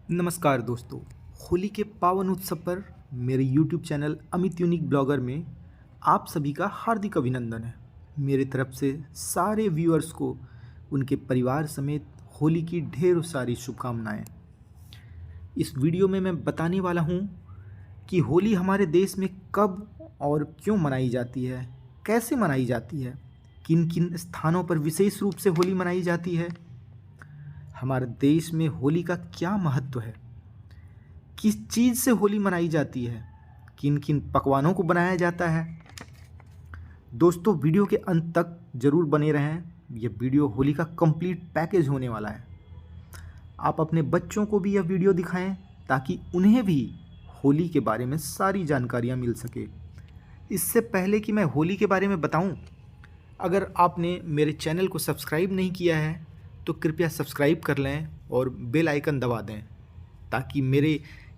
नमस्कार दोस्तों। होली के पावन उत्सव पर मेरे YouTube channel Amit unique blogger में आप सभी का हार्दिक अभिनंदन है। मेरे तरफ से सारे व्यूअर्स को उनके परिवार समेत होली की ढेरों सारी शुभकामनाएं। इस वीडियो में मैं बताने वाला हूं कि होली हमारे देश में कब और क्यों मनाई जाती है, कैसे मनाई जाती है, किन किन स्थानों पर विशेष रूप से होली मनाई जाती है, हमारे देश में होली का क्या महत्व है, किस चीज़ से होली मनाई जाती है, किन किन पकवानों को बनाया जाता है। दोस्तों, वीडियो के अंत तक ज़रूर बने रहें। यह वीडियो होली का कंप्लीट पैकेज होने वाला है। आप अपने बच्चों को भी यह वीडियो दिखाएं ताकि उन्हें भी होली के बारे में सारी जानकारियां मिल सके। इससे पहले कि मैं होली के बारे में बताऊं, अगर आपने मेरे चैनल को सब्सक्राइब नहीं किया है तो कृपया सब्सक्राइब कर लें और बेल आइकन दबा दें ताकि मेरे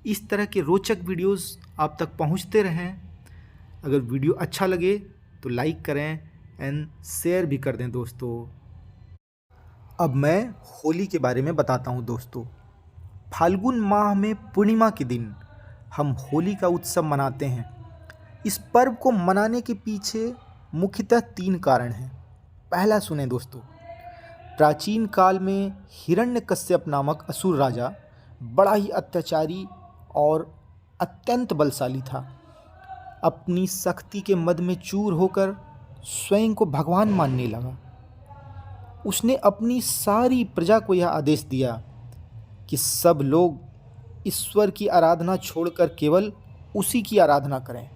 इस तरह के रोचक वीडियोस आप तक पहुंचते रहें। अगर वीडियो अच्छा लगे तो लाइक करें एंड शेयर भी कर दें दोस्तों। अब मैं होली के बारे में बताता हूं दोस्तों। फाल्गुन माह में पूर्णिमा के दिन हम होली का उत्सव मनाते हैं। इस पर्व को मनाने के पीछे मुख्यतः 3 कारण हैं। पहला सुने दोस्तों। प्राचीन काल में हिरण्यकश्यप नामक असुर राजा बड़ा ही अत्याचारी और अत्यंत बलशाली था। अपनी शक्ति के मद में चूर होकर स्वयं को भगवान मानने लगा। उसने अपनी सारी प्रजा को यह आदेश दिया कि सब लोग ईश्वर की आराधना छोड़कर केवल उसी की आराधना करें।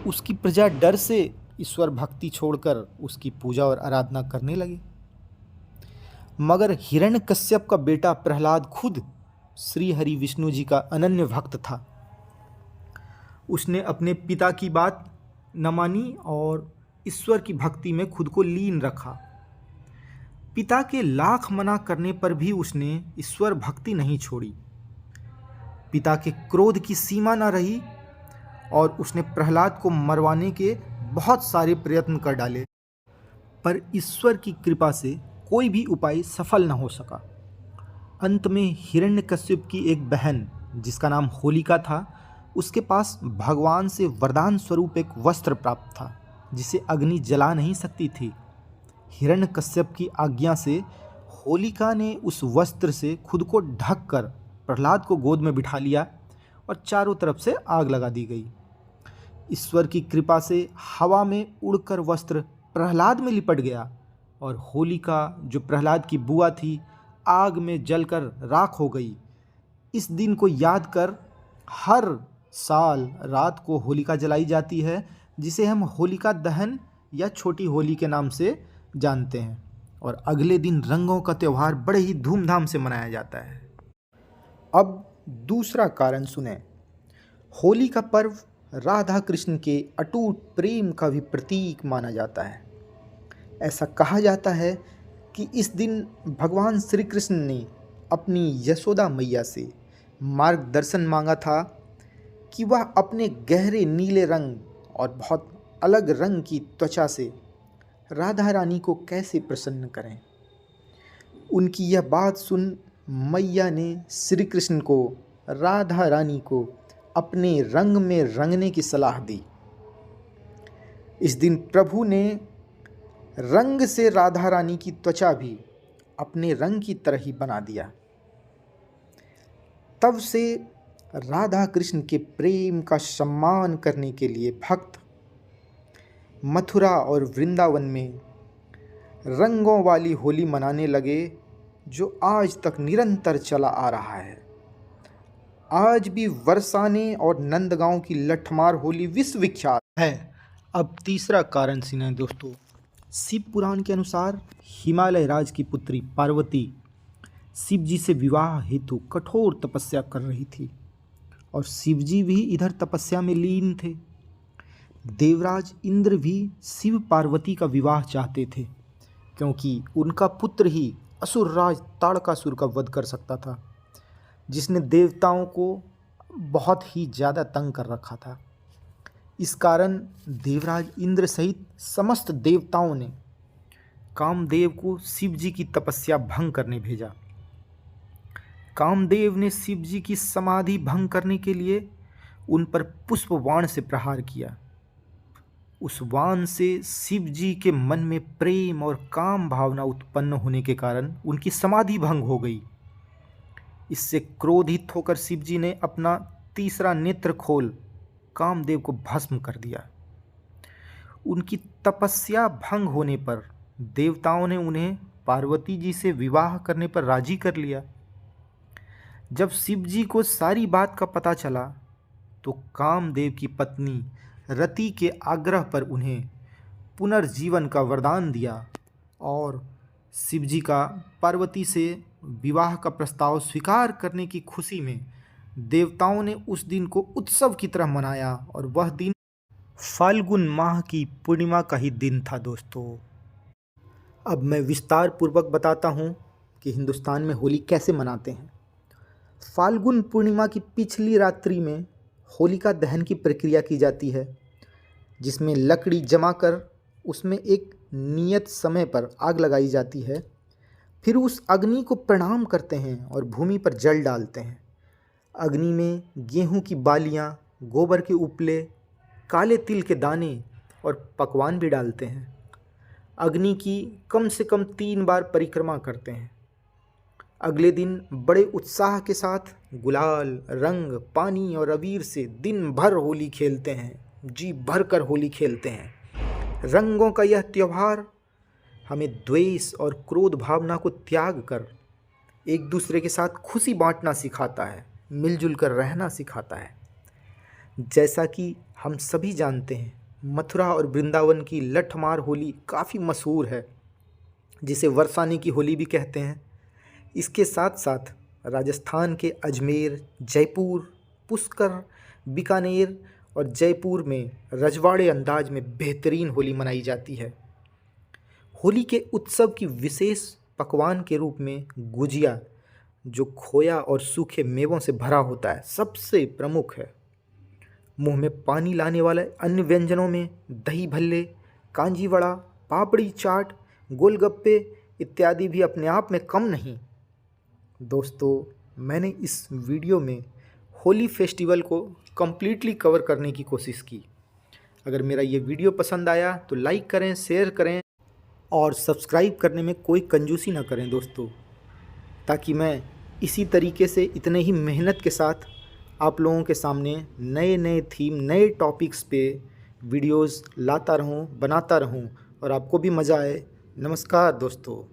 उसकी प्रजा डर से ईश्वर भक्ति छोड़कर उसकी पूजा और आराधना करने लगे। मगर हिरण्यकश्यप का बेटा प्रहलाद खुद श्री हरि विष्णु जी का अनन्य भक्त था। उसने अपने पिता की बात न मानी और ईश्वर की भक्ति में खुद को लीन रखा। पिता के लाख मना करने पर भी उसने ईश्वर भक्ति नहीं छोड़ी। पिता के क्रोध की सीमा न रही और उसने प्रहलाद को मरवाने के बहुत सारे प्रयत्न कर डाले, पर ईश्वर की कृपा से कोई भी उपाय सफल न हो सका। अंत में हिरण्यकश्यप की एक बहन जिसका नाम होलिका था, उसके पास भगवान से वरदान स्वरूप एक वस्त्र प्राप्त था जिसे अग्नि जला नहीं सकती थी। हिरण्यकश्यप की आज्ञा से होलिका ने उस वस्त्र से खुद को ढककर प्रहलाद को गोद में बिठा लिया और चारों तरफ से आग लगा दी गई। ईश्वर की कृपा से हवा में उड़कर वस्त्र प्रहलाद में लिपट गया और होलिका, जो प्रहलाद की बुआ थी, आग में जलकर राख हो गई। इस दिन को याद कर हर साल रात को होलिका जलाई जाती है, जिसे हम होलिका दहन या छोटी होली के नाम से जानते हैं। और अगले दिन रंगों का त्यौहार बड़े ही धूमधाम से मनाया जाता है। अब दूसरा कारण सुने। होली का पर्व राधा कृष्ण के अटूट प्रेम का भी प्रतीक माना जाता है। ऐसा कहा जाता है कि इस दिन भगवान श्री कृष्ण ने अपनी यशोदा मैया से मार्गदर्शन मांगा था कि वह अपने गहरे नीले रंग और बहुत अलग रंग की त्वचा से राधा रानी को कैसे प्रसन्न करें। उनकी यह बात सुन मैया ने श्री कृष्ण को राधा रानी को अपने रंग में रंगने की सलाह दी। इस दिन प्रभु ने रंग से राधा रानी की त्वचा भी अपने रंग की तरह ही बना दिया। तब से राधा कृष्ण के प्रेम का सम्मान करने के लिए भक्त मथुरा और वृंदावन में रंगों वाली होली मनाने लगे, जो आज तक निरंतर चला आ रहा है। आज भी बरसाने और नंदगांव की लठमार होली विश्व विख्यात है। अब तीसरा कारण सुने दोस्तों। शिव पुराण के अनुसार हिमालय राज की पुत्री पार्वती शिव जी से विवाह हेतु कठोर तपस्या कर रही थी और शिव जी भी इधर तपस्या में लीन थे। देवराज इंद्र भी शिव पार्वती का विवाह चाहते थे क्योंकि उनका पुत्र ही असुरराज ताड़कासुर का वध कर सकता था, जिसने देवताओं को बहुत ही ज़्यादा तंग कर रखा था। इस कारण देवराज इंद्र सहित समस्त देवताओं ने कामदेव को शिव जी की तपस्या भंग करने भेजा। कामदेव ने शिव जी की समाधि भंग करने के लिए उन पर पुष्प बाण से प्रहार किया। उस बाण से शिव जी के मन में प्रेम और काम भावना उत्पन्न होने के कारण उनकी समाधि भंग हो गई। इससे क्रोधित होकर शिव जी ने अपना तीसरा नेत्र खोल कामदेव को भस्म कर दिया। उनकी तपस्या भंग होने पर देवताओं ने उन्हें पार्वती जी से विवाह करने पर राजी कर लिया। जब शिव जी को सारी बात का पता चला तो कामदेव की पत्नी रति के आग्रह पर उन्हें पुनर्जीवन का वरदान दिया और शिव जी का पार्वती से विवाह का प्रस्ताव स्वीकार करने की खुशी में देवताओं ने उस दिन को उत्सव की तरह मनाया और वह दिन फाल्गुन माह की पूर्णिमा का ही दिन था दोस्तों। अब मैं विस्तार पूर्वक बताता हूँ कि हिंदुस्तान में होली कैसे मनाते हैं। फाल्गुन पूर्णिमा की पिछली रात्रि में होलिका दहन की प्रक्रिया की जाती है, जिसमें लकड़ी जमा कर उसमें एक नियत समय पर आग लगाई जाती है। फिर उस अग्नि को प्रणाम करते हैं और भूमि पर जल डालते हैं। अग्नि में गेहूं की बालियां, गोबर के उपले, काले तिल के दाने और पकवान भी डालते हैं। अग्नि की कम से कम 3 बार परिक्रमा करते हैं। अगले दिन बड़े उत्साह के साथ गुलाल, रंग, पानी और अबीर से दिन भर होली खेलते हैं। जी भर कर होली खेलते हैं। रंगों का यह त्यौहार हमें द्वेष और क्रोध भावना को त्याग कर एक दूसरे के साथ खुशी बांटना सिखाता है, मिलजुल कर रहना सिखाता है। जैसा कि हम सभी जानते हैं, मथुरा और वृंदावन की लठमार होली काफ़ी मशहूर है, जिसे बरसाने की होली भी कहते हैं। इसके साथ साथ राजस्थान के अजमेर, जयपुर, पुष्कर, बीकानेर और जयपुर में रजवाड़े अंदाज में बेहतरीन होली मनाई जाती है। होली के उत्सव की विशेष पकवान के रूप में गुजिया, जो खोया और सूखे मेवों से भरा होता है, सबसे प्रमुख है। मुंह में पानी लाने वाले अन्य व्यंजनों में दही भल्ले, कांजी वड़ा, पापड़ी चाट, गोलगप्पे इत्यादि भी अपने आप में कम नहीं। दोस्तों, मैंने इस वीडियो में होली फेस्टिवल को कम्प्लीटली कवर करने की कोशिश की। अगर मेरा ये वीडियो पसंद आया तो लाइक करें, शेयर करें और सब्सक्राइब करने में कोई कंजूसी ना करें दोस्तों, ताकि मैं इसी तरीके से इतने ही मेहनत के साथ आप लोगों के सामने नए नए थीम, नए टॉपिक्स पे वीडियोस लाता रहूं, बनाता रहूं और आपको भी मज़ा आए। नमस्कार दोस्तों।